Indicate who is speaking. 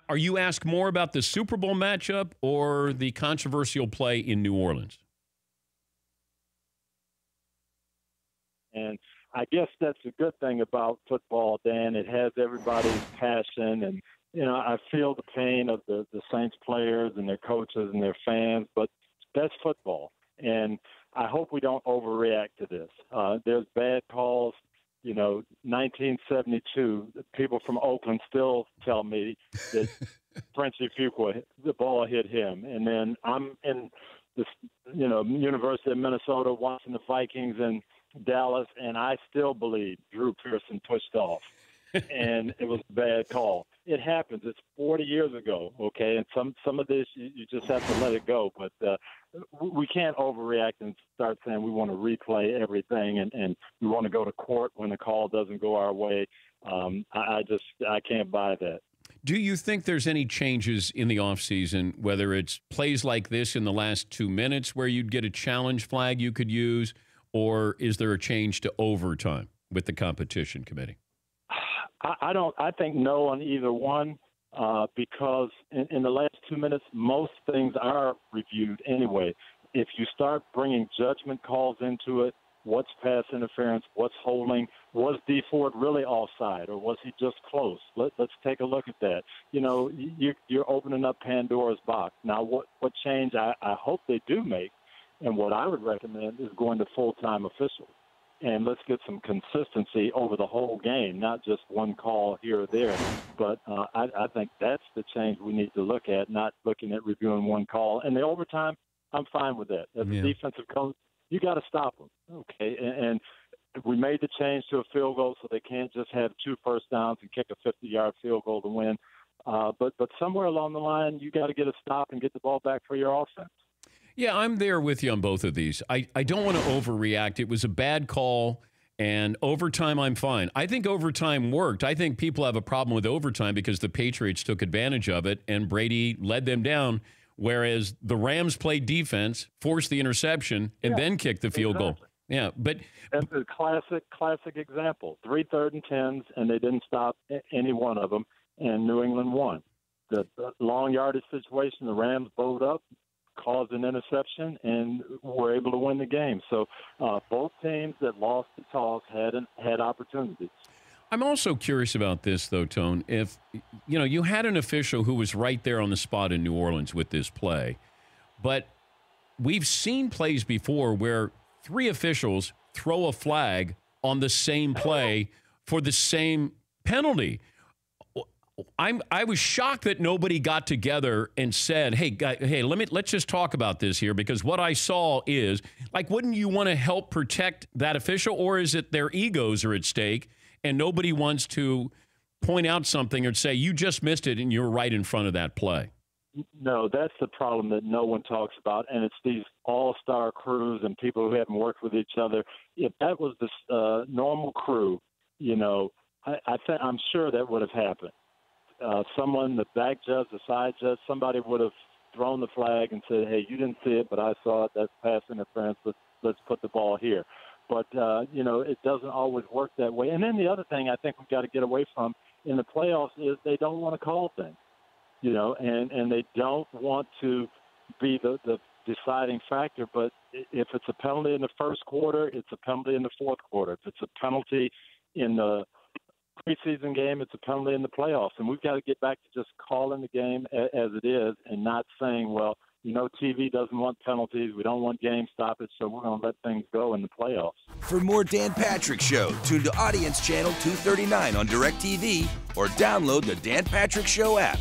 Speaker 1: Are you asked more about the Super Bowl matchup or the controversial play in New Orleans?
Speaker 2: And I guess that's a good thing about football, Dan. It has everybody's passion, and I feel the pain of the Saints players and their coaches and their fans, but that's football. And I hope we don't overreact to this. There's bad calls. 1972, people from Oakland still tell me that Frenchie Fuqua, the ball hit him. And then I'm in this, University of Minnesota watching the Vikings in Dallas, and I still believe Drew Pearson pushed off. And it was a bad call. It happens. It's 40 years ago, okay? And some of this, you just have to let it go. But we can't overreact and start saying we want to replay everything and we want to go to court when the call doesn't go our way. I can't buy that.
Speaker 1: Do you think there's any changes in the offseason, whether it's plays like this in the last 2 minutes where you'd get a challenge flag you could use, or is there a change to overtime with the competition committee?
Speaker 2: I think no on either one because in the last 2 minutes, most things are reviewed anyway. If you start bringing judgment calls into it, what's pass interference, what's holding, was D Ford really offside or was he just close? Let's take a look at that. You're opening up Pandora's box. Now, what change I hope they do make, and what I would recommend is going to full-time officials. And let's get some consistency over the whole game, not just one call here or there. But I think that's the change we need to look at, not looking at reviewing one call. And the overtime, I'm fine with that. As a defensive coach, you got to stop them. Okay, and we made the change to a field goal so they can't just have 2 first downs and kick a 50-yard field goal to win. But somewhere along the line, you got to get a stop and get the ball back for your offense.
Speaker 1: Yeah, I'm there with you on both of these. I don't want to overreact. It was a bad call, and overtime, I'm fine. I think overtime worked. I think people have a problem with overtime because the Patriots took advantage of it, and Brady led them down, whereas the Rams played defense, forced the interception, and then kicked the field goal. Yeah, but
Speaker 2: that's a classic example. 3 3rd and 10s, and they didn't stop any one of them, and New England won. The long yardage situation, the Rams bowed up, caused an interception, and were able to win the game. So both teams that lost the toss had opportunities.
Speaker 1: I'm also curious about this, though, Tone. If you had an official who was right there on the spot in New Orleans with this play, but we've seen plays before where 3 officials throw a flag on the same play for the same penalty. I was shocked that nobody got together and said, hey, let's just talk about this here, because what I saw is, wouldn't you want to help protect that official, or is it their egos are at stake and nobody wants to point out something or say, you just missed it and you're right in front of that play?
Speaker 2: No, that's the problem that no one talks about, and it's these all-star crews and people who haven't worked with each other. If that was the normal crew, I'm sure that would have happened. Someone, the back judge, the side judge, somebody would have thrown the flag and said, hey, you didn't see it, but I saw it. That's pass interference. Let's put the ball here. But, it doesn't always work that way. And then the other thing I think we've got to get away from in the playoffs is they don't want to call things, and they don't want to be the deciding factor. But if it's a penalty in the first quarter, it's a penalty in the fourth quarter. If it's a penalty in the preseason game, it's a penalty in the playoffs, and we've got to get back to just calling the game as it is and not saying, well, TV doesn't want penalties, we don't want game stoppage, so we're going to let things go in the playoffs.
Speaker 3: For more Dan Patrick Show, tune to Audience Channel 239 on DirecTV or download the Dan Patrick Show app.